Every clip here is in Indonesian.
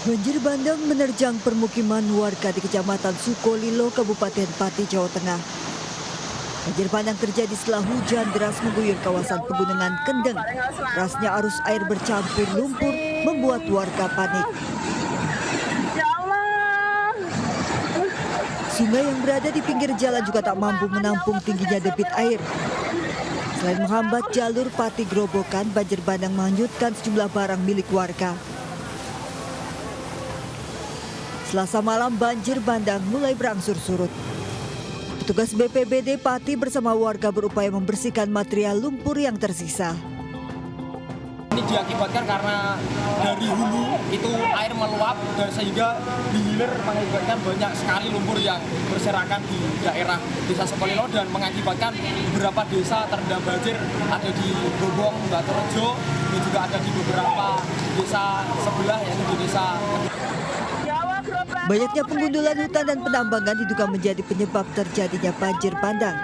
Banjir bandang menerjang permukiman warga di Kecamatan Sukolilo, Kabupaten Pati, Jawa Tengah. Banjir bandang terjadi setelah hujan deras mengguyur kawasan Pegunungan Kendeng. Derasnya arus air bercampur lumpur membuat warga panik. Sungai yang berada di pinggir jalan juga tak mampu menampung tingginya debit air. Selain menghambat jalur Pati Grobogan, banjir bandang menghanyutkan sejumlah barang milik warga. Selasa malam banjir bandang mulai berangsur surut. Petugas BPBD Pati bersama warga berupaya membersihkan material lumpur yang tersisa. Ini diakibatkan karena dari hulu itu air meluap dan sehingga di hilir mengakibatkan banyak sekali lumpur yang berserakan di daerah Desa Sukolilo dan mengakibatkan beberapa desa terendam banjir, ada di Bobong, Baturejo dan juga ada di beberapa desa sebelah yaitu di desa. Banyaknya penggundulan hutan dan penambangan diduga menjadi penyebab terjadinya banjir bandang.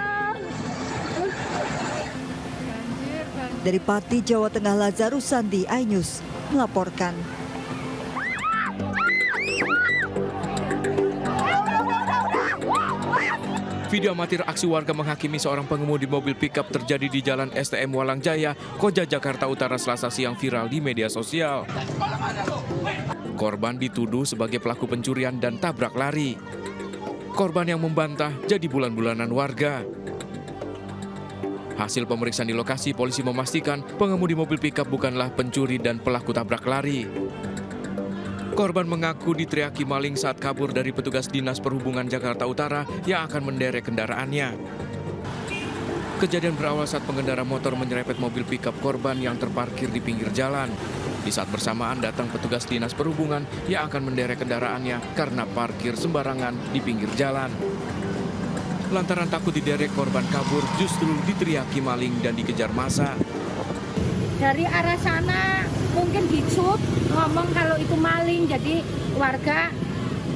Dari Pati, Jawa Tengah, Lazarus Sandi, iNews melaporkan. Video amatir aksi warga menghakimi seorang pengemudi mobil pickup terjadi di Jalan STM Walang Jaya, Koja, Jakarta Utara, Selasa siang viral di media sosial. Korban dituduh sebagai pelaku pencurian dan tabrak lari. Korban yang membantah jadi bulan-bulanan warga. Hasil pemeriksaan di lokasi, polisi memastikan pengemudi mobil pickup bukanlah pencuri dan pelaku tabrak lari. Korban mengaku diteriaki maling saat kabur dari petugas Dinas Perhubungan Jakarta Utara yang akan menderek kendaraannya. Kejadian berawal saat pengendara motor menyerempet mobil pickup korban yang terparkir di pinggir jalan. Di saat bersamaan datang petugas Dinas Perhubungan yang akan menderek kendaraannya karena parkir sembarangan di pinggir jalan. Lantaran takut diderek, korban kabur justru diteriaki maling dan dikejar massa. Dari arah sana mungkin dicuk ngomong kalau itu maling, jadi warga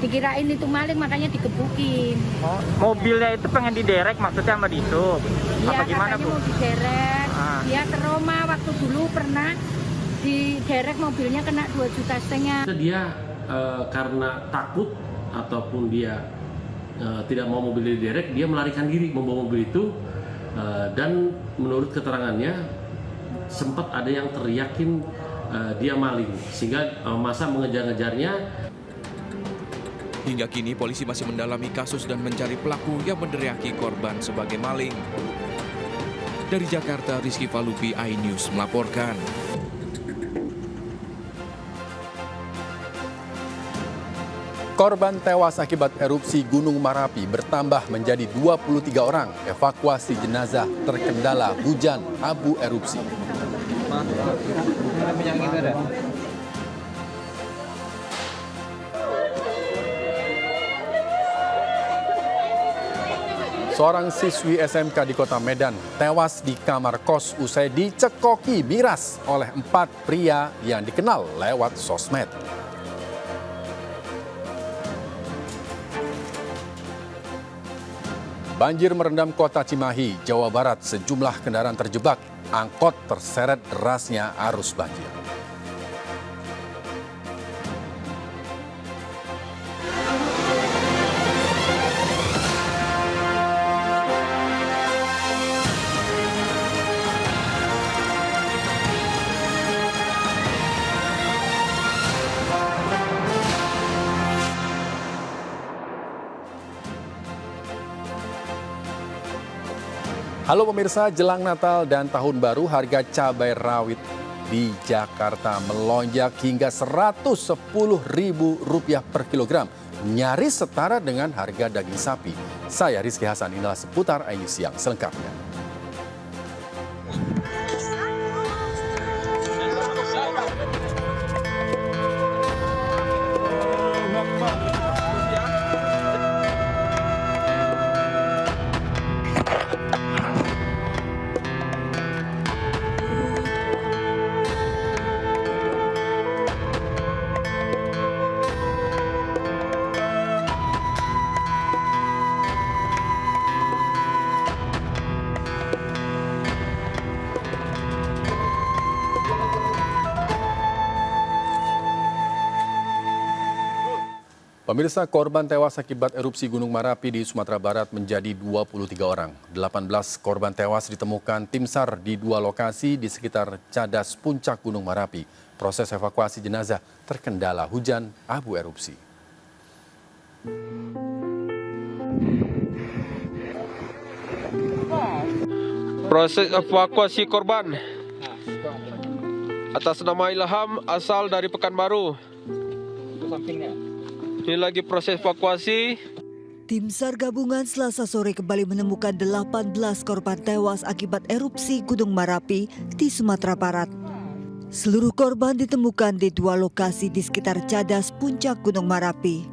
dikirain itu maling makanya digebukin. Oh, mobilnya itu pengen diderek maksudnya sama dicuk? Apa gimana, katanya Bu? mau diderek. Dia trauma waktu dulu pernah diderek mobilnya kena 2,5 juta. Dia karena takut ataupun dia tidak mau mobil diderek, dia melarikan diri membawa mobil itu, dan menurut keterangannya sempat ada yang teriakin dia maling, sehingga massa mengejar-ngejarnya. Hingga kini polisi masih mendalami kasus dan mencari pelaku yang meneriaki korban sebagai maling. Dari Jakarta, Rizky Falupi, iNews melaporkan. Korban tewas akibat erupsi Gunung Merapi bertambah menjadi 23 orang. Evakuasi jenazah terkendala hujan abu erupsi. Seorang siswi SMK di Kota Medan tewas di kamar kos usai dicekoki miras oleh 4 pria yang dikenal lewat sosmed. Banjir merendam kota Cimahi, Jawa Barat. Sejumlah kendaraan terjebak. Angkot terseret derasnya arus banjir. Halo pemirsa, jelang Natal dan Tahun Baru harga cabai rawit di Jakarta melonjak hingga Rp110.000 per kilogram. Nyaris setara dengan harga daging sapi. Saya Rizky Hasan, inilah seputar iNews Siang selengkapnya. Pemirsa, korban tewas akibat erupsi Gunung Marapi di Sumatera Barat menjadi 23 orang. 18 korban tewas ditemukan tim SAR di 2 lokasi di sekitar cadas puncak Gunung Marapi. Proses evakuasi jenazah terkendala hujan abu erupsi. Proses evakuasi korban atas nama Ilham asal dari Pekanbaru. Ini lagi proses evakuasi. Tim SAR gabungan Selasa sore kembali menemukan 18 korban tewas akibat erupsi Gunung Marapi di Sumatera Barat. Seluruh korban ditemukan di 2 lokasi di sekitar cadas puncak Gunung Marapi.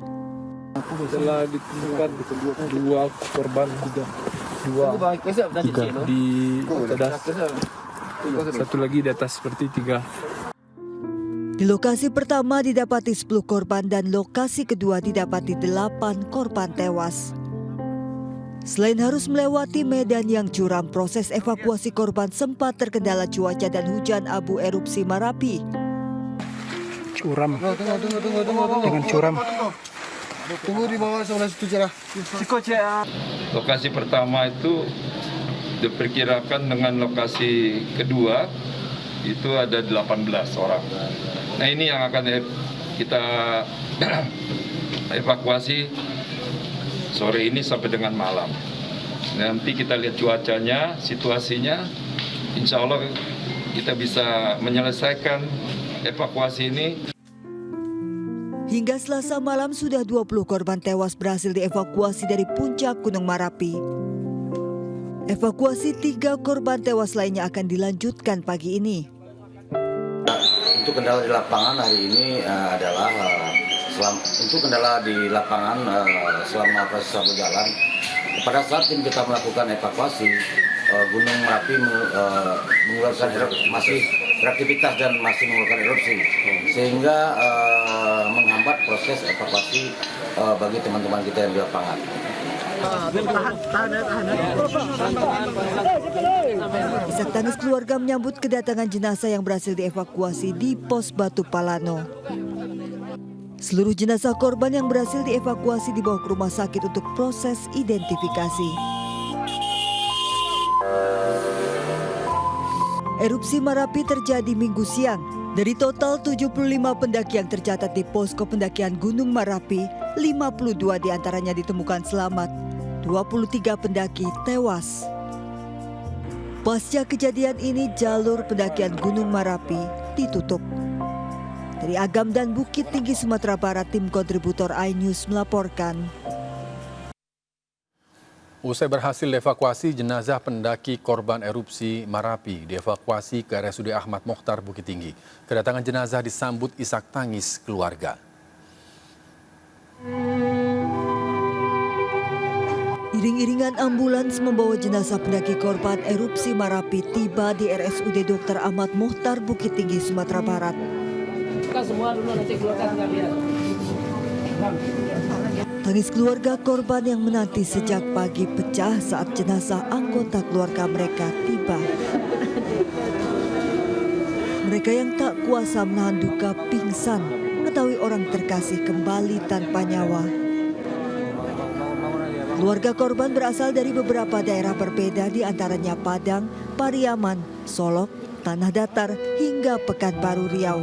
Telah ditemukan 2 korban tiga di cadas, satu lagi di atas seperti 3. Di lokasi pertama didapati 10 korban dan lokasi kedua didapati 8 korban tewas. Selain harus melewati medan yang curam, proses evakuasi korban sempat terkendala cuaca dan hujan abu erupsi Marapi. Curam. Dengan curam. Tunggu di bawah sebelah situ cerah. Lokasi pertama itu diperkirakan dengan lokasi kedua itu ada 18 orang. Nah ini yang akan kita evakuasi sore ini sampai dengan malam. Nanti kita lihat cuacanya, situasinya, insya Allah kita bisa menyelesaikan evakuasi ini. Hingga Selasa malam sudah 20 korban tewas berhasil dievakuasi dari puncak Gunung Marapi. Evakuasi 3 korban tewas lainnya akan dilanjutkan pagi ini. Untuk kendala di lapangan hari ini adalah untuk kendala di lapangan selama proses berjalan. Pada saat tim kita melakukan evakuasi, Gunung Merapi mengeluarkan masih beraktivitas dan masih mengeluarkan erupsi, sehingga menghambat proses evakuasi bagi teman-teman kita yang di lapangan. Isak tangis keluarga menyambut kedatangan jenazah yang berhasil dievakuasi di Pos Batu Palano. Seluruh jenazah korban yang berhasil dievakuasi dibawa ke rumah sakit untuk proses identifikasi. Erupsi Marapi terjadi Minggu siang. Dari total 75 pendaki yang tercatat di posko pendakian Gunung Marapi, 52 diantaranya ditemukan selamat, 23 pendaki tewas. Pasca kejadian ini, jalur pendakian Gunung Marapi ditutup. Dari Agam dan Bukit Tinggi Sumatera Barat, tim kontributor iNews melaporkan. Usai berhasil dievakuasi, jenazah pendaki korban erupsi Marapi dievakuasi ke RSUD Ahmad Mokhtar Bukit Tinggi. Kedatangan jenazah disambut isak tangis keluarga. Iring-iringan ambulans membawa jenazah pendaki korban erupsi Marapi tiba di RSUD Dr. Ahmad Mokhtar Bukit Tinggi Sumatera Barat. Tangis keluarga korban yang menanti sejak pagi pecah saat jenazah anggota keluarga mereka tiba. Mereka yang tak kuasa menahan duka pingsan mengetahui orang terkasih kembali tanpa nyawa. Keluarga korban berasal dari beberapa daerah berbeda, di antaranya Padang, Pariaman, Solok, Tanah Datar, hingga Pekanbaru Riau.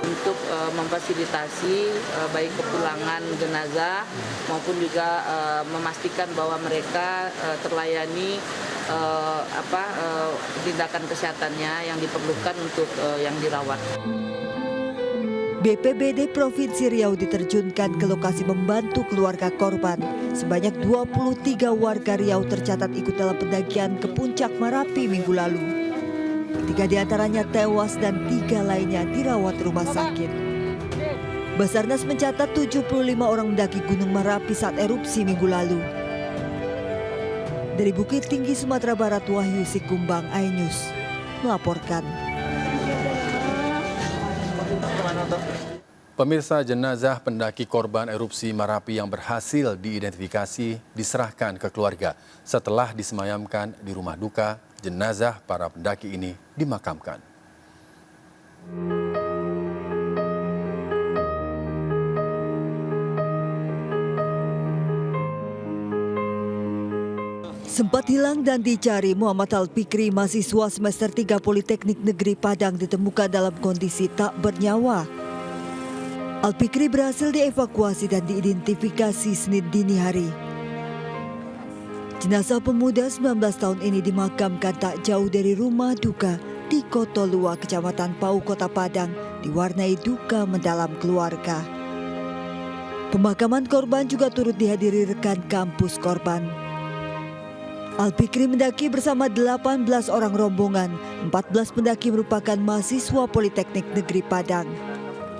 Untuk memfasilitasi baik kepulangan jenazah maupun juga memastikan bahwa mereka terlayani tindakan kesehatannya yang diperlukan untuk yang dirawat. BPBD Provinsi Riau diterjunkan ke lokasi membantu keluarga korban. Sebanyak 23 warga Riau tercatat ikut dalam pendakian ke puncak Marapi minggu lalu. 3 diantaranya tewas dan 3 lainnya dirawat rumah sakit. Basarnas mencatat 75 orang mendaki Gunung Marapi saat erupsi minggu lalu. Dari Bukit Tinggi Sumatera Barat, Wahyu Sikumbang, iNews melaporkan. Pemirsa, jenazah pendaki korban erupsi Marapi yang berhasil diidentifikasi diserahkan ke keluarga. Setelah disemayamkan di rumah duka, jenazah para pendaki ini dimakamkan. Sempat hilang dan dicari, Muhammad Al-Fikri, mahasiswa semester 3 Politeknik Negeri Padang, ditemukan dalam kondisi tak bernyawa. Al-Fikri berhasil dievakuasi dan diidentifikasi Senin dini hari. Jenazah pemuda 19 tahun ini dimakamkan tak jauh dari rumah duka di Kotolua, Kecamatan Pau, Kota Padang, diwarnai duka mendalam keluarga. Pemakaman korban juga turut dihadiri rekan kampus korban. Al-Fikri mendaki bersama 18 orang rombongan. 14 pendaki merupakan mahasiswa Politeknik Negeri Padang.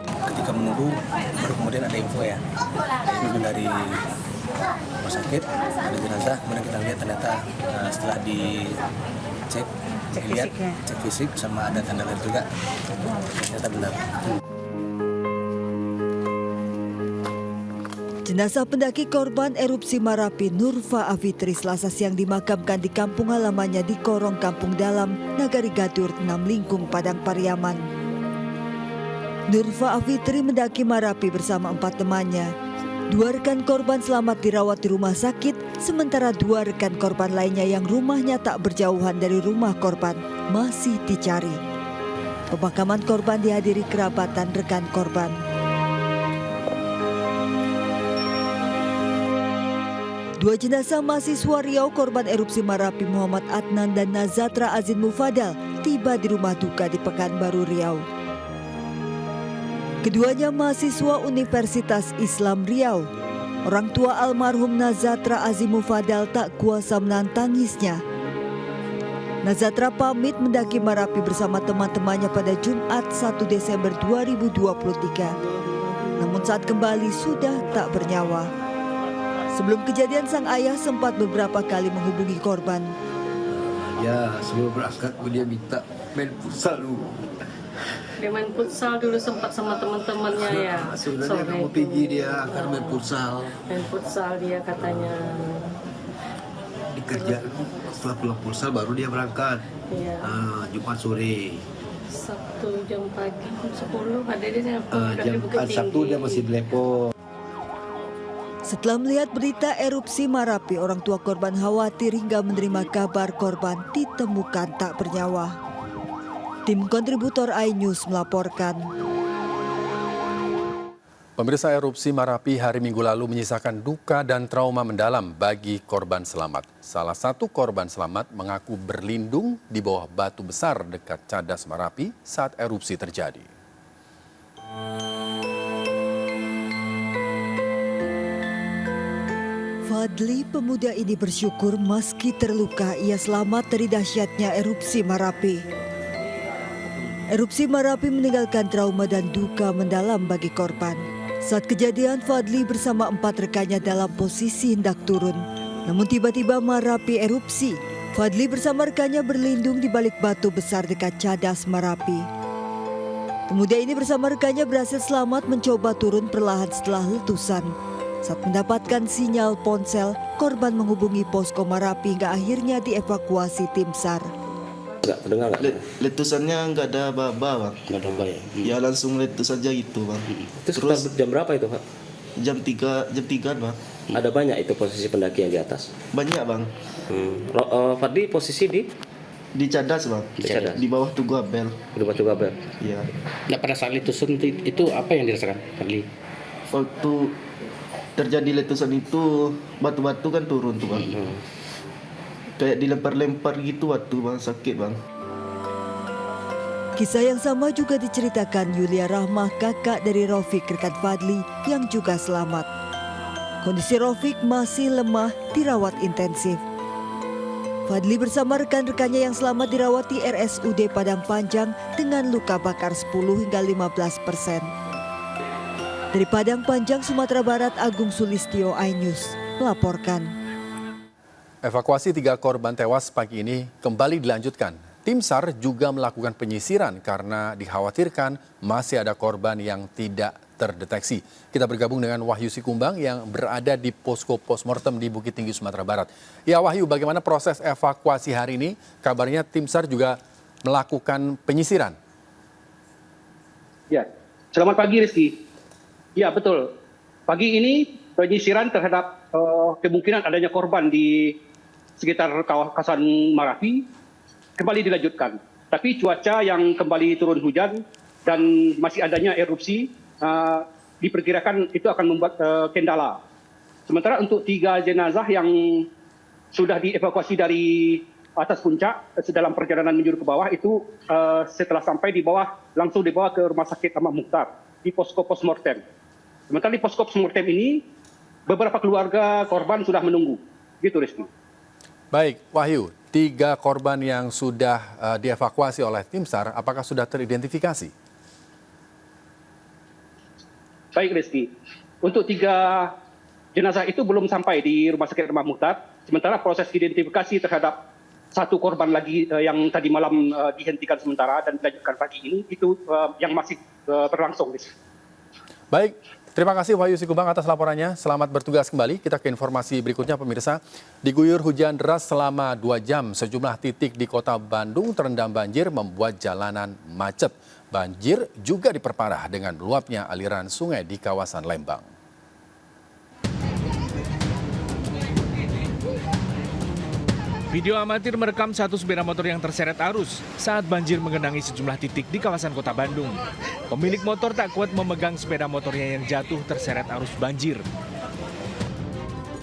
Ketika menunggu, baru kemudian ada info ya. Dari rumah sakit, ada jenazah, kemudian kita lihat ternyata setelah dicek cek fisik sama ada tanda lahir juga, ternyata benar. Jenazah pendaki korban erupsi Marapi Nurfa Afitri Selasa siang dimakamkan di kampung halamannya di Korong Kampung Dalam, Nagari Gadur, 6 Lingkung, Padang Pariaman. Nurfa Afitri mendaki Marapi bersama 4 temannya. 2 rekan korban selamat dirawat di rumah sakit, sementara 2 rekan korban lainnya yang rumahnya tak berjauhan dari rumah korban masih dicari. Pemakaman korban dihadiri kerabat dan rekan korban. Dua jenazah mahasiswa Riau korban erupsi Marapi, Muhammad Adnan dan Nazatra Azin Mufadal, tiba di rumah duka di Pekanbaru, Riau. Keduanya mahasiswa Universitas Islam Riau. Orang tua almarhum Nazatra Azin Mufadal tak kuasa menahan tangisnya. Nazatra pamit mendaki Marapi bersama teman-temannya pada Jumat 1 Desember 2023. Namun saat kembali sudah tak bernyawa. Sebelum kejadian, sang ayah sempat beberapa kali menghubungi korban. Ya, sebelum berangkat dia minta main futsal dulu. Dia main futsal dulu sempat sama teman-temannya ya. Sebenarnya kamu pergi dia akan main futsal. Main futsal dia katanya. Dikerja, setelah pulang futsal baru dia berangkat. Iya. Jumat sore. Sabtu jam pagi jam 10 ada dia jam Sabtu dia masih di Lepo. Setelah melihat berita erupsi Marapi, orang tua korban khawatir hingga menerima kabar korban ditemukan tak bernyawa. Tim kontributor iNews melaporkan. Pemirsa, erupsi Marapi hari Minggu lalu menyisakan duka dan trauma mendalam bagi korban selamat. Salah satu korban selamat mengaku berlindung di bawah batu besar dekat Cadas Marapi saat erupsi terjadi. Fadli, pemuda ini bersyukur meski terluka ia selamat dari dahsyatnya erupsi Marapi. Erupsi Marapi meninggalkan trauma dan duka mendalam bagi korban. Saat kejadian, Fadli bersama 4 rekannya dalam posisi hendak turun. Namun tiba-tiba Marapi erupsi. Fadli bersama rekannya berlindung di balik batu besar dekat Cadas Marapi. Pemuda ini bersama rekannya berhasil selamat mencoba turun perlahan setelah letusan. Saat mendapatkan sinyal ponsel, korban menghubungi posko Marapi hingga akhirnya dievakuasi tim SAR. Letusannya nggak ada apa-apa, Bang. Nggak ada apa ya? Ya langsung letus saja gitu, Bang. Terus jam berapa itu, Pak? Jam 3, Bang. Ada banyak itu posisi pendaki yang di atas? Banyak, Bang. Fadli posisi di Cadas, Bang. Di bawah Tugu Abel. Di bawah Tugu Abel? Iya. Nah, pada saat letusan itu apa yang dirasakan, Fadli? Waktu terjadi letusan itu batu-batu kan turun tuh, Bang. Kayak dilempar-lempar gitu waktu, Bang, sakit, Bang. Kisah yang sama juga diceritakan Yulia Rahmah, kakak dari Rofik rekan Fadli yang juga selamat. Kondisi Rofik masih lemah, dirawat intensif. Fadli bersama rekan-rekannya yang selamat dirawat di RSUD Padang Panjang dengan luka bakar 10 hingga 15%. Dari Padang Panjang, Sumatera Barat, Agung Sulistyo, iNews melaporkan. Evakuasi 3 korban tewas pagi ini kembali dilanjutkan. Tim SAR juga melakukan penyisiran karena dikhawatirkan masih ada korban yang tidak terdeteksi. Kita bergabung dengan Wahyu Sikumbang yang berada di posko postmortem di Bukit Tinggi, Sumatera Barat. Ya Wahyu, bagaimana proses evakuasi hari ini? Kabarnya tim SAR juga melakukan penyisiran. Ya, selamat pagi Rizky. Ya betul, pagi ini penyisiran terhadap kemungkinan adanya korban di sekitar kawasan Marapi kembali dilanjutkan. Tapi cuaca yang kembali turun hujan dan masih adanya erupsi diperkirakan itu akan membuat kendala. Sementara untuk 3 jenazah yang sudah dievakuasi dari atas puncak dalam perjalanan menuju ke bawah itu setelah sampai di bawah langsung dibawa ke Rumah Sakit Ahmad Mukhtar di posko postmortem. Sementara di posko postmortem ini beberapa keluarga korban sudah menunggu. Gitu, Rizky. Baik, Wahyu, 3 korban yang sudah dievakuasi oleh tim SAR, apakah sudah teridentifikasi? Baik, Rizky. Untuk 3 jenazah itu belum sampai di Rumah Sakit Ahmad Mukhtar. Sementara proses identifikasi terhadap 1 korban lagi yang tadi malam dihentikan sementara dan dilanjutkan pagi ini, itu yang masih berlangsung, Rizky. Baik, terima kasih Wahyu Sikubang atas laporannya. Selamat bertugas kembali. Kita ke informasi berikutnya, pemirsa. Diguyur hujan deras selama 2 jam, sejumlah titik di kota Bandung terendam banjir membuat jalanan macet. Banjir juga diperparah dengan meluapnya aliran sungai di kawasan Lembang. Video amatir merekam satu sepeda motor yang terseret arus saat banjir menggenangi sejumlah titik di kawasan kota Bandung. Pemilik motor tak kuat memegang sepeda motornya yang jatuh terseret arus banjir.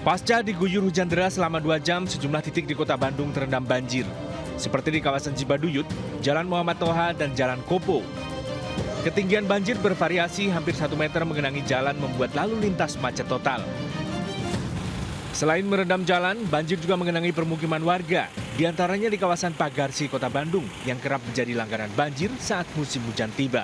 Pasca diguyur hujan deras selama 2 jam, sejumlah titik di kota Bandung terendam banjir. Seperti di kawasan Cibaduyut, Jalan Muhammad Toha, dan Jalan Kopo. Ketinggian banjir bervariasi hampir 1 meter menggenangi jalan membuat lalu lintas macet total. Selain merendam jalan, banjir juga mengenangi permukiman warga, diantaranya di kawasan Pagarsi, Kota Bandung, yang kerap menjadi langganan banjir saat musim hujan tiba.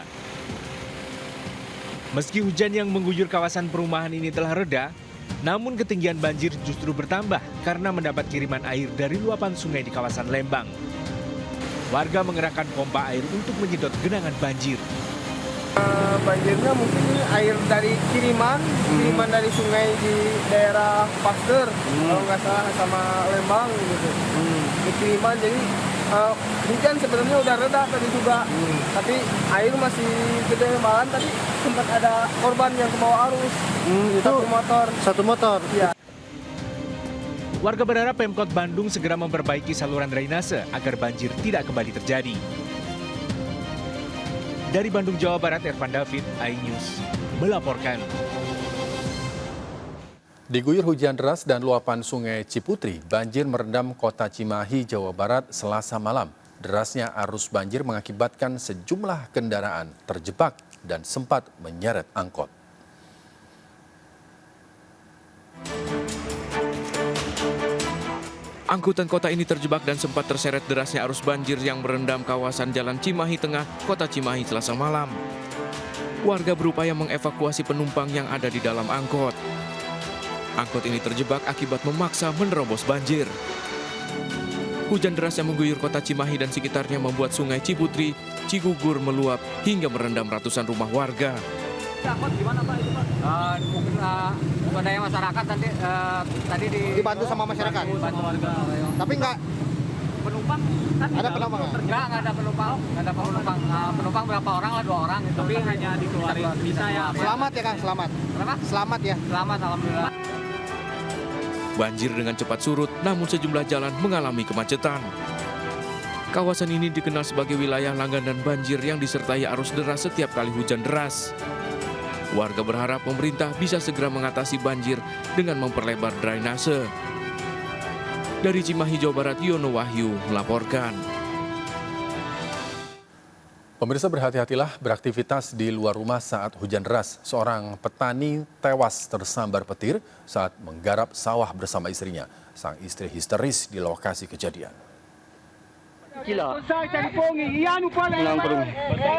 Meski hujan yang mengguyur kawasan perumahan ini telah reda, namun ketinggian banjir justru bertambah karena mendapat kiriman air dari luapan sungai di kawasan Lembang. Warga mengerahkan pompa air untuk menyedot genangan banjir. Banjirnya mungkin air dari kiriman dari sungai di daerah Pasteur, kalau nggak salah sama Lembang gitu. Di kiriman, jadi hujan sebenarnya udah reda tadi juga, tapi air masih gede banget. Tadi sempat ada korban yang ke bawah arus, satu motor. Ya. Warga berharap Pemkot Bandung segera memperbaiki saluran drainase agar banjir tidak kembali terjadi. Dari Bandung, Jawa Barat, Ervan David, iNews melaporkan. Diguyur hujan deras dan luapan sungai Ciputri, banjir merendam kota Cimahi, Jawa Barat Selasa malam. Derasnya arus banjir mengakibatkan sejumlah kendaraan terjebak dan sempat menyeret angkot. Angkutan kota ini terjebak dan sempat terseret derasnya arus banjir yang merendam kawasan Jalan Cimahi Tengah, Kota Cimahi Selasa malam. Warga berupaya mengevakuasi penumpang yang ada di dalam angkot. Angkot ini terjebak akibat memaksa menerobos banjir. Hujan deras yang mengguyur kota Cimahi dan sekitarnya membuat sungai Ciputri, Cigugur meluap hingga merendam ratusan rumah warga. Angkot gimana Pak itu Pak? Mungkin swadaya masyarakat tadi dibantu sama masyarakat. Bantu warga. Tapi nggak penumpang kan ada penumpang? Nggak ada penumpang. Penumpang berapa orang lah, 2 orang gitu. Tapi hanya dikeluarin bisa ya. Selamat ya Kang, selamat. Berapa? Selamat ya. Selamat, alhamdulillah. Banjir dengan cepat surut, namun sejumlah jalan mengalami kemacetan. Kawasan ini dikenal sebagai wilayah langganan banjir yang disertai arus deras setiap kali hujan deras. Warga berharap pemerintah bisa segera mengatasi banjir dengan memperlebar drainase. Dari Cimahi, Jawa Barat, Yono Wahyu melaporkan. Pemirsa, berhati-hatilah beraktivitas di luar rumah saat hujan deras. Seorang petani tewas tersambar petir saat menggarap sawah bersama istrinya. Sang istri histeris di lokasi kejadian.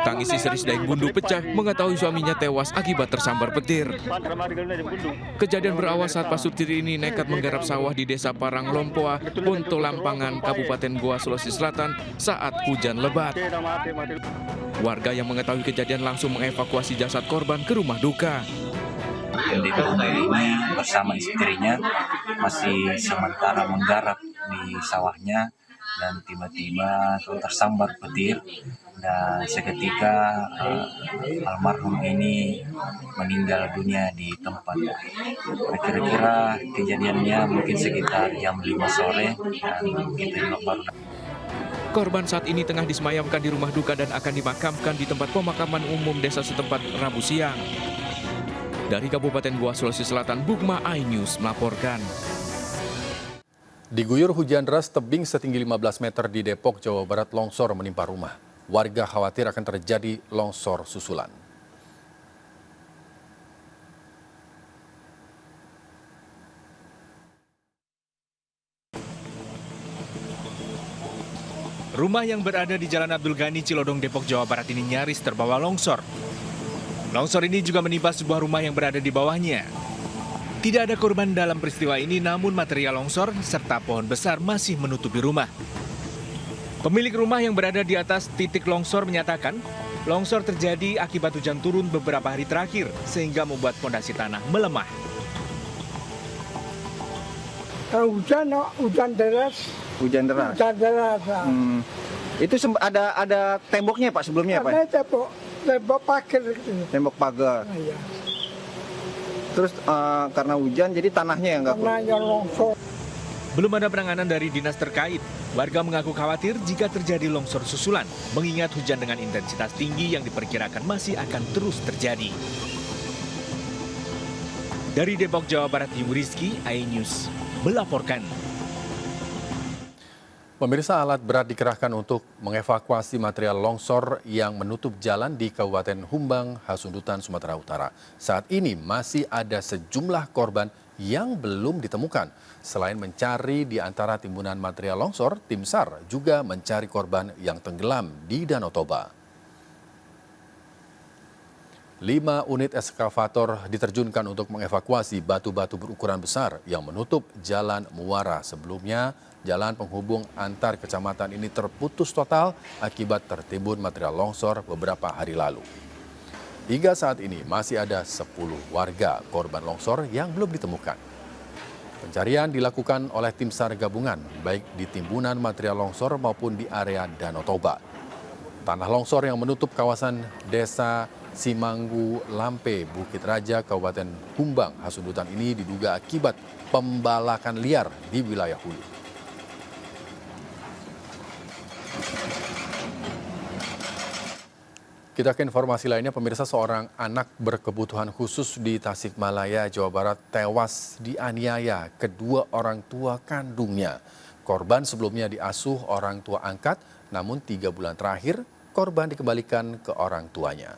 Tangis histeris Daeng Bundu pecah mengetahui suaminya tewas akibat tersambar petir. Kejadian berawal saat Pak Sutiri ini nekat menggarap sawah di Desa Parang Lompoa, Ponto Lampangan, Kabupaten Goa, Sulawesi Selatan saat hujan lebat. Warga yang mengetahui kejadian langsung mengevakuasi jasad korban ke rumah duka. Ini bersama istrinya masih sementara menggarap di sawahnya dan tiba-tiba tersambar petir dan seketika almarhum ini meninggal dunia di tempat. Kira-kira kejadiannya mungkin sekitar jam 5 sore dan kita juga baru. Korban saat ini tengah disemayamkan di rumah duka dan akan dimakamkan di tempat pemakaman umum desa setempat Rabu siang. Dari Kabupaten Goa, Sulawesi Selatan, Bukma iNews melaporkan. Diguyur hujan deras, tebing setinggi 15 meter di Depok, Jawa Barat longsor menimpa rumah. Warga khawatir akan terjadi longsor susulan. Rumah yang berada di Jalan Abdul Ghani, Cilodong, Depok, Jawa Barat ini nyaris terbawa longsor. Longsor ini juga menimpa sebuah rumah yang berada di bawahnya. Tidak ada korban dalam peristiwa ini, namun material longsor serta pohon besar masih menutupi rumah. Pemilik rumah yang berada di atas titik longsor menyatakan, longsor terjadi akibat hujan turun beberapa hari terakhir, sehingga membuat fondasi tanah melemah. Hujan deras. Hujan deras. Hujan deras. Itu ada temboknya Pak sebelumnya Pak? Ada tembok pagar. Tembok pagar. Iya. Terus karena hujan jadi tanahnya yang nggak kuat. Longsor. Belum ada penanganan dari dinas terkait. Warga mengaku khawatir jika terjadi longsor susulan, mengingat hujan dengan intensitas tinggi yang diperkirakan masih akan terus terjadi. Dari Depok, Jawa Barat, Rizky, iNews melaporkan. Pemirsa, alat berat dikerahkan untuk mengevakuasi material longsor yang menutup jalan di Kabupaten Humbang, Hasundutan, Sumatera Utara. Saat ini masih ada sejumlah korban yang belum ditemukan. Selain mencari di antara timbunan material longsor, tim SAR juga mencari korban yang tenggelam di Danau Toba. 5 unit eskavator diterjunkan untuk mengevakuasi batu-batu berukuran besar yang menutup jalan muara. Sebelumnya, jalan penghubung antar kecamatan ini terputus total akibat tertimbun material longsor beberapa hari lalu. Hingga saat ini masih ada 10 warga korban longsor yang belum ditemukan. Pencarian dilakukan oleh tim SAR gabungan, baik di timbunan material longsor maupun di area Danau Toba. Tanah longsor yang menutup kawasan desa Simanggu Lampe, Bukit Raja, Kabupaten Humbang, Hasundutan ini diduga akibat pembalakan liar di wilayah hulu. Kita ke informasi lainnya, pemirsa, seorang anak berkebutuhan khusus di Tasikmalaya, Jawa Barat tewas dianiaya kedua orang tua kandungnya. Korban sebelumnya diasuh orang tua angkat, namun 3 bulan terakhir korban dikembalikan ke orang tuanya.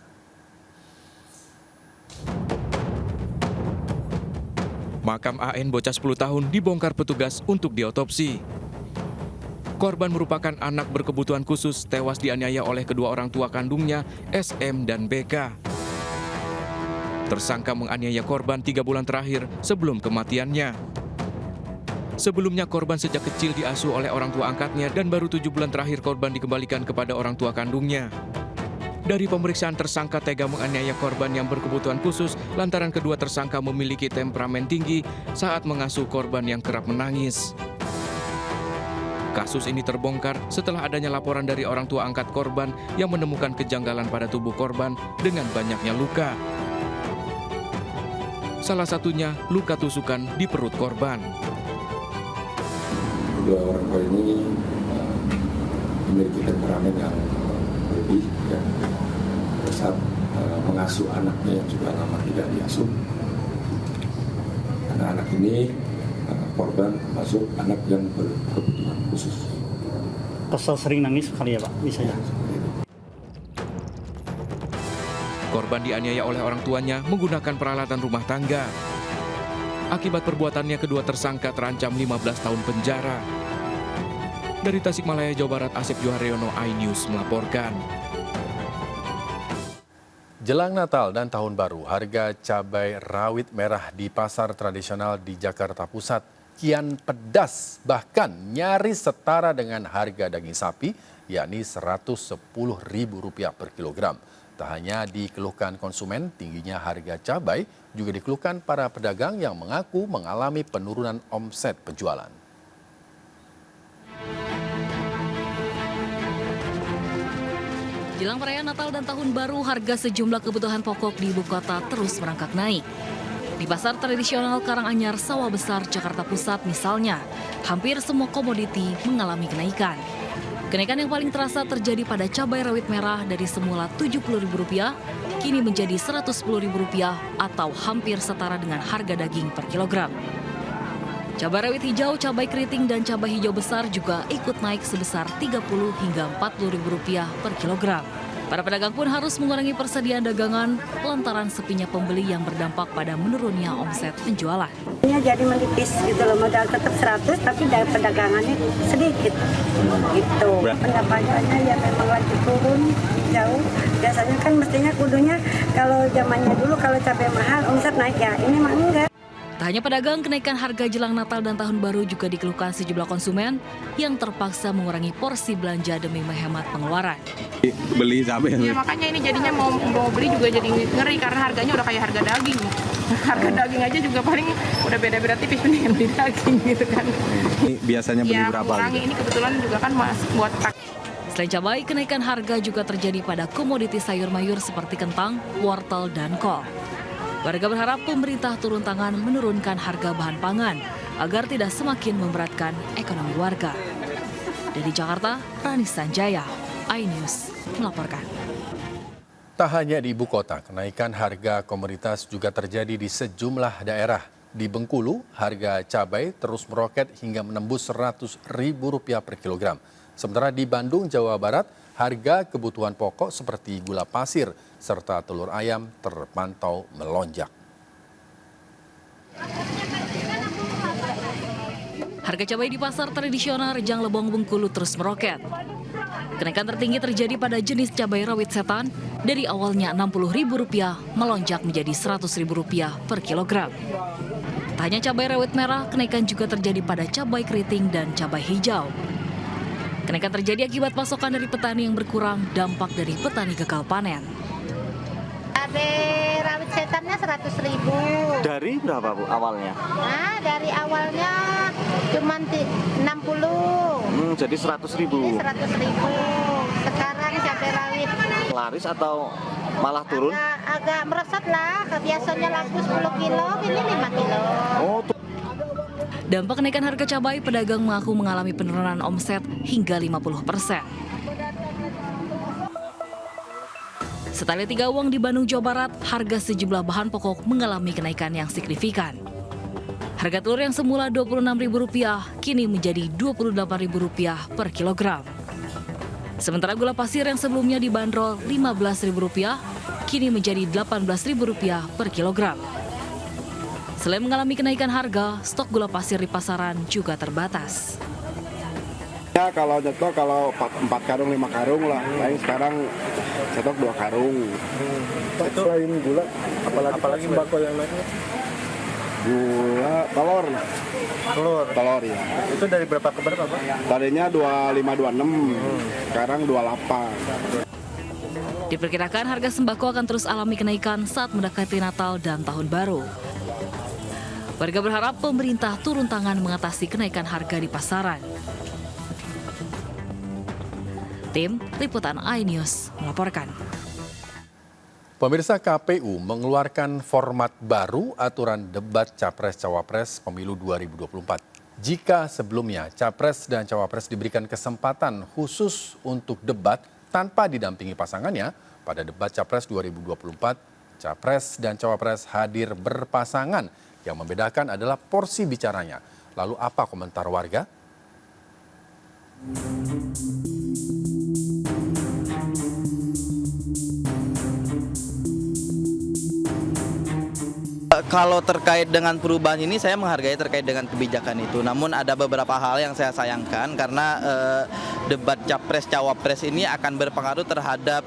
Makam AN bocah 10 tahun dibongkar petugas untuk diotopsi. Korban merupakan anak berkebutuhan khusus tewas dianiaya oleh kedua orang tua kandungnya, SM dan BK. Tersangka menganiaya korban 3 bulan terakhir sebelum kematiannya. Sebelumnya korban sejak kecil diasuh oleh orang tua angkatnya dan baru 7 bulan terakhir korban dikembalikan kepada orang tua kandungnya. Dari pemeriksaan, tersangka tega menganiaya korban yang berkebutuhan khusus lantaran kedua tersangka memiliki temperamen tinggi saat mengasuh korban yang kerap menangis. Kasus ini terbongkar setelah adanya laporan dari orang tua angkat korban yang menemukan kejanggalan pada tubuh korban dengan banyaknya luka. Salah satunya luka tusukan di perut korban. Kedua orang tua ini memiliki temperamen yang lebih ya, saat mengasuh anaknya yang sudah lama tidak diasuh. Karena anak ini korban masuk anak yang berkebutuhan khusus. Kesel sering nangis kali ya Pak, bisa ya? Korban dianiaya oleh orang tuanya menggunakan peralatan rumah tangga. Akibat perbuatannya, kedua tersangka terancam 15 tahun penjara. Dari Tasikmalaya, Jawa Barat, Asep Juharyono, iNews melaporkan. Jelang Natal dan Tahun Baru, harga cabai rawit merah di pasar tradisional di Jakarta Pusat kian pedas, bahkan nyaris setara dengan harga daging sapi, yakni Rp110.000 per kilogram. Tak hanya dikeluhkan konsumen, tingginya harga cabai juga dikeluhkan para pedagang yang mengaku mengalami penurunan omset penjualan. Jelang perayaan Natal dan Tahun Baru, harga sejumlah kebutuhan pokok di ibu kota terus merangkak naik. Di pasar tradisional Karanganyar, Sawah Besar, Jakarta Pusat misalnya, hampir semua komoditi mengalami kenaikan. Kenaikan yang paling terasa terjadi pada cabai rawit merah dari semula Rp70.000, kini menjadi Rp110.000 atau hampir setara dengan harga daging per kilogram. Cabai rawit hijau, cabai keriting, dan cabai hijau besar juga ikut naik sebesar Rp30 hingga Rp40.000 per kilogram. Para pedagang pun harus mengurangi persediaan dagangan lantaran sepinya pembeli yang berdampak pada menurunnya omset penjualan. Jadi menipis gitu loh, modal tetap 100 tapi dari perdagangannya sedikit gitu. Pendapatannya ya memang lagi turun jauh. Biasanya kan mestinya kudunya kalau zamannya dulu kalau cabai mahal omset naik ya, ini mah enggak. Tak hanya pedagang, kenaikan harga jelang Natal dan Tahun Baru juga dikeluhkan sejumlah konsumen yang terpaksa mengurangi porsi belanja demi menghemat pengeluaran. Beli cabai. Ya makanya ini jadinya mau beli juga jadi ngeri karena harganya udah kayak harga daging. Harga daging aja juga paling udah beda-beda tipis, mendingan beli daging gitu kan. Ini biasanya beli berapa? Kurangi ini kebetulan juga kan buat pak. Selain cabai, kenaikan harga juga terjadi pada komoditi sayur mayur seperti kentang, wortel, dan kol. Warga berharap pemerintah turun tangan menurunkan harga bahan pangan agar tidak semakin memberatkan ekonomi warga. Dari Jakarta, Rani Sanjaya, iNews melaporkan. Tak hanya di ibu kota, kenaikan harga komoditas juga terjadi di sejumlah daerah. Di Bengkulu, harga cabai terus meroket hingga menembus Rp100.000 per kilogram. Sementara di Bandung, Jawa Barat, harga kebutuhan pokok seperti gula pasir serta telur ayam terpantau melonjak. Harga cabai di pasar tradisional Rejang Lebong Bengkulu terus meroket. Kenaikan tertinggi terjadi pada jenis cabai rawit setan dari awalnya Rp60.000 melonjak menjadi Rp100.000 per kilogram. Tak hanya cabai rawit merah, kenaikan juga terjadi pada cabai keriting dan cabai hijau. Kenaikan terjadi akibat pasokan dari petani yang berkurang, dampak dari petani gagal panen. Cabai rawit setannya Rp100.000. Dari berapa Bu awalnya? Nah, dari awalnya cuma 60. Jadi Rp100.000. Ini Rp100.000. Sekarang cabai rawit laris atau malah turun? Agak merosot lah. Biasanya laku 10 kilo, ini 5 kilo. Oh, Dampak kenaikan harga cabai, pedagang mengaku mengalami penurunan omset hingga 50%. Setelah 3 uang di Bandung, Jawa Barat, harga sejumlah bahan pokok mengalami kenaikan yang signifikan. Harga telur yang semula Rp26.000 kini menjadi Rp28.000 per kilogram. Sementara gula pasir yang sebelumnya dibanderol Rp15.000 kini menjadi Rp18.000 per kilogram. Selain mengalami kenaikan harga, stok gula pasir di pasaran juga terbatas. Ya kalau nyetok kalau 4 karung 5 karung lah, paling sekarang nyetok 2 karung. Selain gula, apalagi sembako yang naik? Gula, telur ya. Itu dari berapa ke berapa Pak? Tadinya 25-26, sekarang 28. Diperkirakan harga sembako akan terus alami kenaikan saat mendekati Natal dan Tahun Baru. Warga berharap pemerintah turun tangan mengatasi kenaikan harga di pasaran. Tim Liputan iNews melaporkan. Pemirsa, KPU mengeluarkan format baru aturan debat Capres-Cawapres Pemilu 2024. Jika sebelumnya Capres dan Cawapres diberikan kesempatan khusus untuk debat tanpa didampingi pasangannya, pada debat Capres 2024, Capres dan Cawapres hadir berpasangan. Yang membedakan adalah porsi bicaranya. Lalu apa komentar warga? Kalau terkait dengan perubahan ini, saya menghargai terkait dengan kebijakan itu. Namun ada beberapa hal yang saya sayangkan karena debat Capres-Cawapres ini akan berpengaruh terhadap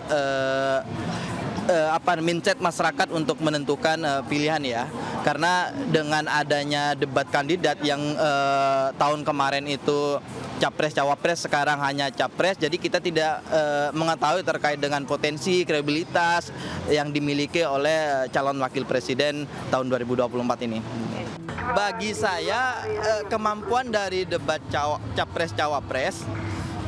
mindset masyarakat untuk menentukan pilihan ya. Karena dengan adanya debat kandidat yang tahun kemarin itu Capres-Cawapres, sekarang hanya Capres, jadi kita tidak mengetahui terkait dengan potensi kredibilitas yang dimiliki oleh calon wakil presiden tahun 2024 ini. Bagi saya kemampuan dari debat Capres-Cawapres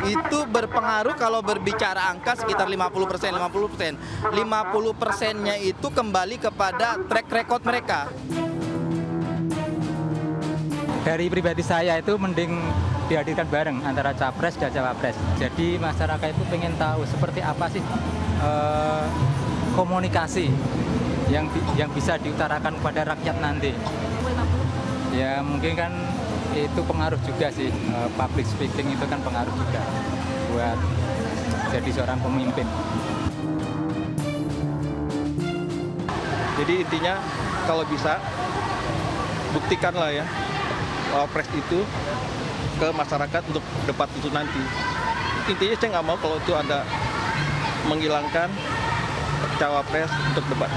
itu berpengaruh kalau berbicara angka sekitar 50%. 50%-nya itu kembali kepada track record mereka. Dari pribadi saya itu mending dihadirkan bareng antara Capres dan Cawapres. Jadi masyarakat itu pengen tahu seperti apa sih komunikasi yang bisa diutarakan kepada rakyat nanti. Ya mungkin kan itu pengaruh juga sih, public speaking itu kan pengaruh juga buat jadi seorang pemimpin. Jadi intinya kalau bisa buktikanlah ya Wapres itu ke masyarakat untuk debat itu nanti. Intinya saya nggak mau kalau itu ada menghilangkan Cawapres untuk debat.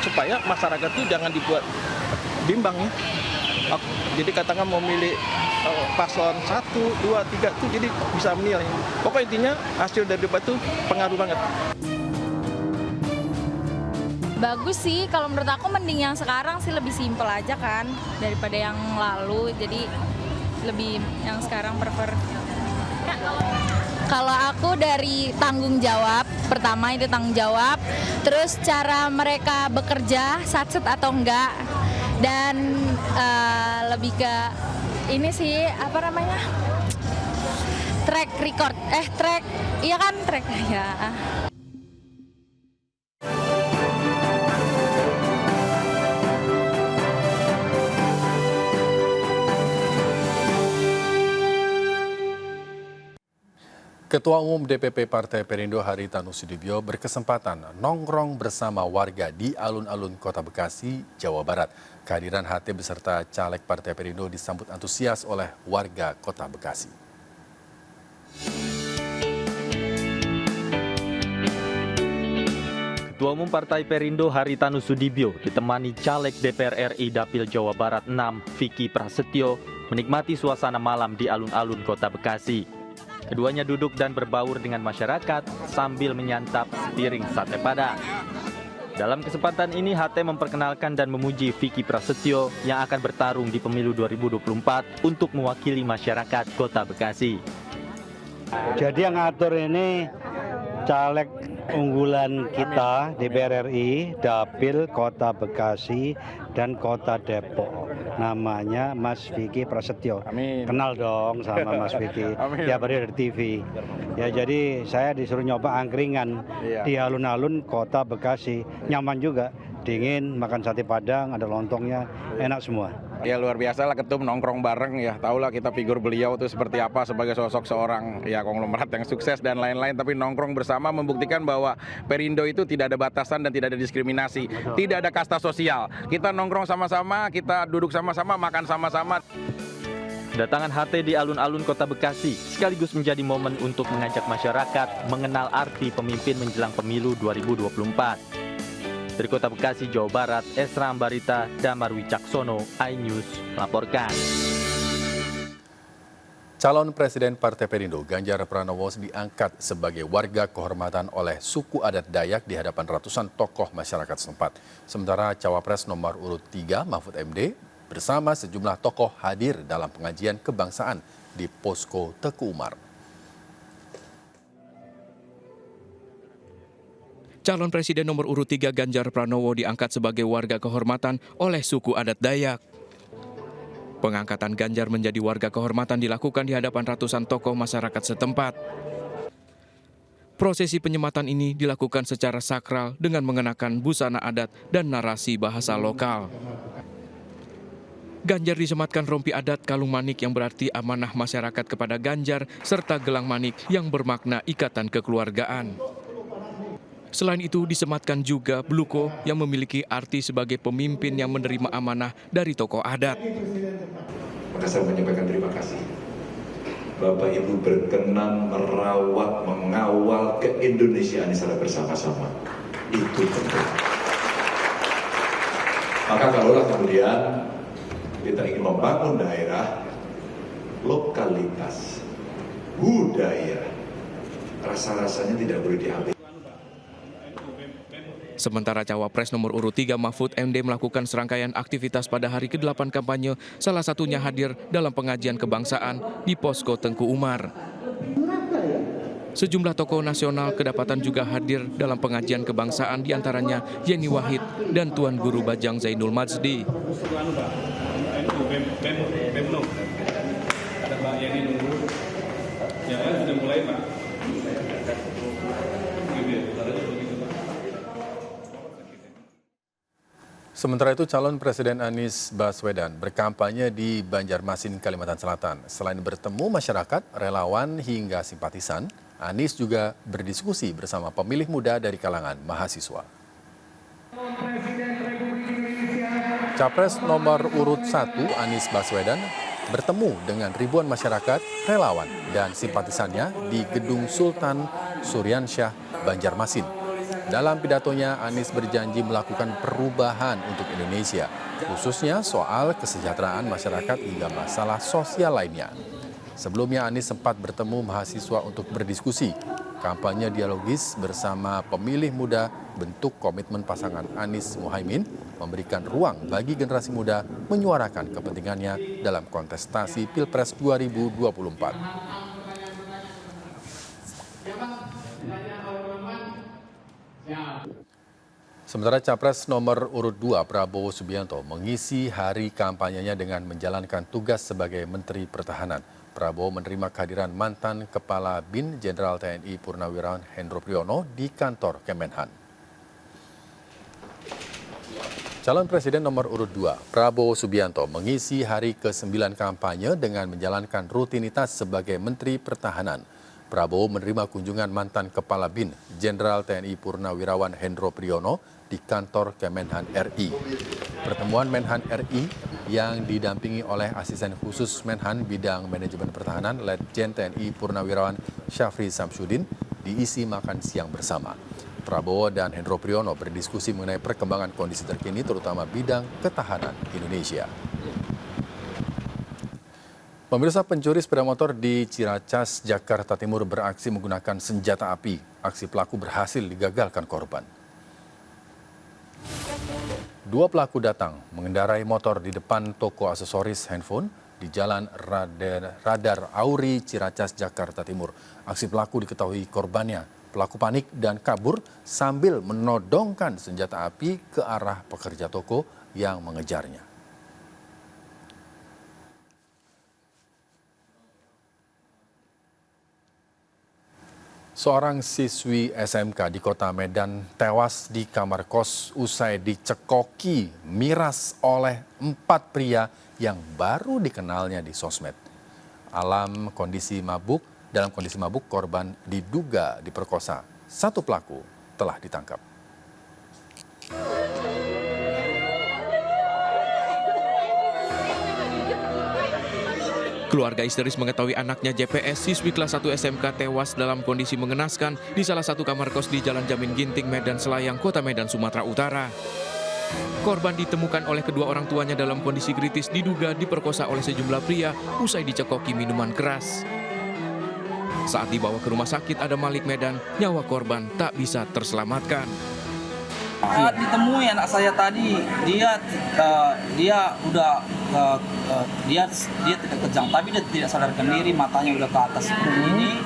Supaya masyarakat itu jangan dibuat bimbang ya. Jadi katakan mau milih paslon 1, 2, 3 itu jadi bisa menilai. Pokoknya intinya hasil dari debat itu pengaruh banget. Bagus sih, kalau menurut aku mending yang sekarang sih lebih simpel aja kan daripada yang lalu, jadi lebih yang sekarang prefer. Kalau aku dari tanggung jawab, pertama itu tanggung jawab, terus cara mereka bekerja, satset atau enggak, dan lebih ke ini sih, apa namanya, track record, track, iya kan track ya. Ketua Umum DPP Partai Perindo Haritanu Sudibyo berkesempatan nongkrong bersama warga di alun-alun Kota Bekasi, Jawa Barat. Kehadiran HT beserta caleg Partai Perindo disambut antusias oleh warga Kota Bekasi. Ketua Umum Partai Perindo Haritanu Sudibyo ditemani caleg DPR RI Dapil Jawa Barat 6 Vicky Prasetyo menikmati suasana malam di alun-alun Kota Bekasi. Keduanya duduk dan berbaur dengan masyarakat sambil menyantap sepiring sate padang. Dalam kesempatan ini, HT memperkenalkan dan memuji Vicky Prasetyo yang akan bertarung di pemilu 2024 untuk mewakili masyarakat Kota Bekasi. Jadi yang ngatur ini caleg unggulan kita DPR RI, Dapil Kota Bekasi dan Kota Depok. Namanya Mas Vicky Prasetyo. Amin. Kenal dong sama Mas Vicky. Tiap hari dari TV. Ya jadi saya disuruh nyoba angkringan di alun-alun Kota Bekasi. Nyaman juga, dingin, makan sate padang, ada lontongnya, enak semua. Ya luar biasa lah ketum nongkrong bareng ya, tahulah kita figur beliau itu seperti apa sebagai sosok seorang ya konglomerat yang sukses dan lain-lain, tapi nongkrong bersama membuktikan bahwa Perindo itu tidak ada batasan dan tidak ada diskriminasi, tidak ada kasta sosial. Kita nongkrong sama-sama, kita duduk sama-sama, makan sama-sama. Kedatangan HT di alun-alun Kota Bekasi sekaligus menjadi momen untuk mengajak masyarakat mengenal arti pemimpin menjelang pemilu 2024. Dari Kota Bekasi, Jawa Barat, Esra Ambarita, Damar Wicaksono, iNews melaporkan. Calon Presiden Partai Perindo Ganjar Pranowo diangkat sebagai warga kehormatan oleh suku adat Dayak di hadapan ratusan tokoh masyarakat setempat. Sementara Cawapres nomor urut 3 Mahfud MD bersama sejumlah tokoh hadir dalam pengajian kebangsaan di Posko Teku Umar. Calon Presiden nomor urut 3 Ganjar Pranowo diangkat sebagai warga kehormatan oleh suku adat Dayak. Pengangkatan Ganjar menjadi warga kehormatan dilakukan di hadapan ratusan tokoh masyarakat setempat. Prosesi penyematan ini dilakukan secara sakral dengan mengenakan busana adat dan narasi bahasa lokal. Ganjar disematkan rompi adat kalung manik yang berarti amanah masyarakat kepada Ganjar serta gelang manik yang bermakna ikatan kekeluargaan. Selain itu disematkan juga bluko yang memiliki arti sebagai pemimpin yang menerima amanah dari tokoh adat. Maka saya menyampaikan terima kasih. Bapak Ibu berkenan merawat, mengawal keindonesiaan secara bersama-sama. Itu penting. Maka kalaulah kemudian kita ingin membangun daerah, lokalitas, budaya, rasa-rasanya tidak boleh diambil. Sementara Cawapres nomor urut 3 Mahfud MD melakukan serangkaian aktivitas pada hari ke-8 kampanye, salah satunya hadir dalam pengajian kebangsaan di Posko Tengku Umar. Sejumlah tokoh nasional kedapatan juga hadir dalam pengajian kebangsaan, diantaranya Yeni Wahid dan Tuan Guru Bajang Zainul Majdi. Ada Mbak Yeni nunggu. Yang lain sudah mulai, Pak. Sementara itu, calon Presiden Anies Baswedan berkampanye di Banjarmasin, Kalimantan Selatan. Selain bertemu masyarakat, relawan hingga simpatisan, Anies juga berdiskusi bersama pemilih muda dari kalangan mahasiswa. Capres nomor urut 1 Anies Baswedan bertemu dengan ribuan masyarakat, relawan, dan simpatisannya di Gedung Sultan Suryansyah, Banjarmasin. Dalam pidatonya, Anies berjanji melakukan perubahan untuk Indonesia, khususnya soal kesejahteraan masyarakat hingga masalah sosial lainnya. Sebelumnya, Anies sempat bertemu mahasiswa untuk berdiskusi. Kampanye dialogis bersama pemilih muda bentuk komitmen pasangan Anies Muhaimin memberikan ruang bagi generasi muda menyuarakan kepentingannya dalam kontestasi Pilpres 2024. Sementara Capres nomor urut 2 Prabowo Subianto mengisi hari kampanyenya dengan menjalankan tugas sebagai Menteri Pertahanan. Prabowo menerima kehadiran mantan Kepala BIN Jenderal TNI Purnawirawan Hendro Priyono di kantor Kemenhan. Calon Presiden nomor urut 2 Prabowo Subianto mengisi hari ke-9 kampanye dengan menjalankan rutinitas sebagai Menteri Pertahanan. Prabowo menerima kunjungan mantan Kepala BIN Jenderal TNI Purnawirawan Hendro Priyono di kantor Kemenhan RI. Pertemuan Menhan RI yang didampingi oleh Asisten Khusus Menhan Bidang Manajemen Pertahanan Letjen TNI Purnawirawan Syafri Samsudin diisi makan siang bersama. Prabowo dan Hendro Priyono berdiskusi mengenai perkembangan kondisi terkini terutama bidang ketahanan Indonesia. Pemirsa, pencuri sepeda motor di Ciracas, Jakarta Timur beraksi menggunakan senjata api. Aksi pelaku berhasil digagalkan korban. Dua pelaku datang mengendarai motor di depan toko aksesoris handphone di Jalan Radar Auri, Ciracas, Jakarta Timur. Aksi pelaku diketahui korbannya. Pelaku panik dan kabur sambil menodongkan senjata api ke arah pekerja toko yang mengejarnya. Seorang siswi SMK di kota Medan tewas di kamar kos usai dicekoki miras oleh 4 pria yang baru dikenalnya di sosmed. Dalam kondisi mabuk, korban diduga diperkosa. 1 pelaku telah ditangkap. Keluarga histeris mengetahui anaknya JPS, siswi kelas 1 SMK tewas dalam kondisi mengenaskan di salah satu kamar kos di Jalan Jamin Ginting, Medan Selayang, Kota Medan, Sumatera Utara. Korban ditemukan oleh kedua orang tuanya dalam kondisi kritis, diduga diperkosa oleh sejumlah pria usai dicekoki minuman keras. Saat dibawa ke rumah sakit Adam Malik Medan, nyawa korban tak bisa terselamatkan. Saat ditemui anak saya tadi, dia tidak kejang, tapi dia tidak sadarkan diri, matanya udah ke atas seperti ini.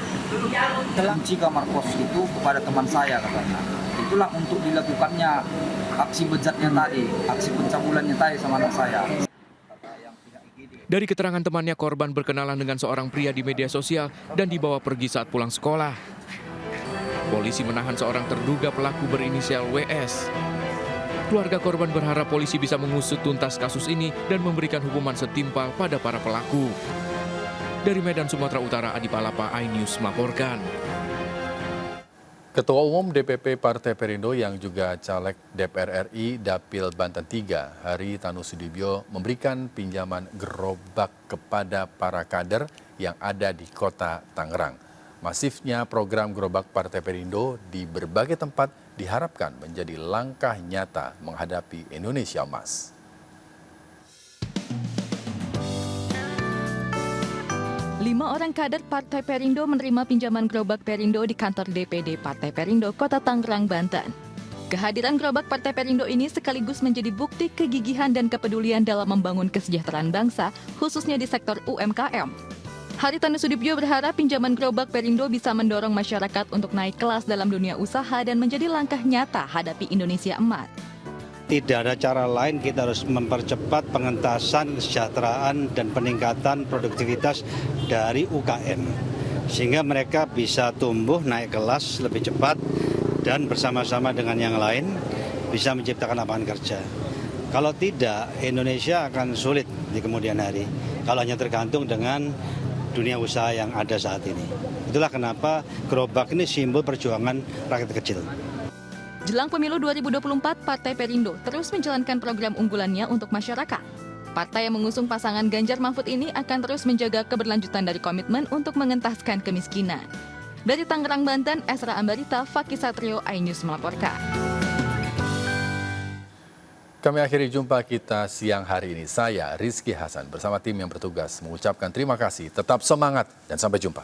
Kunci kamar kos itu kepada teman saya katanya. Itulah untuk dilakukannya aksi bejatnya tadi, aksi pencabulannya tadi sama anak saya. Dari keterangan temannya, korban berkenalan dengan seorang pria di media sosial dan dibawa pergi saat pulang sekolah. Polisi menahan seorang terduga pelaku berinisial WS. Keluarga korban berharap polisi bisa mengusut tuntas kasus ini dan memberikan hukuman setimpal pada para pelaku. Dari Medan, Sumatera Utara, Adi Palapa, iNews melaporkan. Ketua Umum DPP Partai Perindo yang juga caleg DPR RI Dapil Banten 3, Hari Tanu Sudibyo, memberikan pinjaman gerobak kepada para kader yang ada di kota Tangerang. Masifnya program gerobak Partai Perindo di berbagai tempat diharapkan menjadi langkah nyata menghadapi Indonesia Emas. Lima orang kader Partai Perindo menerima pinjaman gerobak Perindo di kantor DPD Partai Perindo, Kota Tangerang, Banten. Kehadiran gerobak Partai Perindo ini sekaligus menjadi bukti kegigihan dan kepedulian dalam membangun kesejahteraan bangsa, khususnya di sektor UMKM. Haritanu Sudibyo berharap pinjaman gerobak Perindo bisa mendorong masyarakat untuk naik kelas dalam dunia usaha dan menjadi langkah nyata hadapi Indonesia Emas. Tidak ada cara lain, kita harus mempercepat pengentasan, kesejahteraan, dan peningkatan produktivitas dari UKM. Sehingga mereka bisa tumbuh, naik kelas lebih cepat, dan bersama-sama dengan yang lain bisa menciptakan lapangan kerja. Kalau tidak, Indonesia akan sulit di kemudian hari. Kalau hanya tergantung dengan dunia usaha yang ada saat ini. Itulah kenapa gerobak ini simbol perjuangan rakyat kecil. Jelang pemilu 2024, Partai Perindo terus menjalankan program unggulannya untuk masyarakat. Partai yang mengusung pasangan Ganjar Mahfud ini akan terus menjaga keberlanjutan dari komitmen untuk mengentaskan kemiskinan. Dari Tangerang, Banten, Esra Ambarita, Fakih Satrio, iNews melaporkan. Kami akhiri jumpa kita siang hari ini. Saya Rizky Hasan bersama tim yang bertugas mengucapkan terima kasih, tetap semangat, dan sampai jumpa.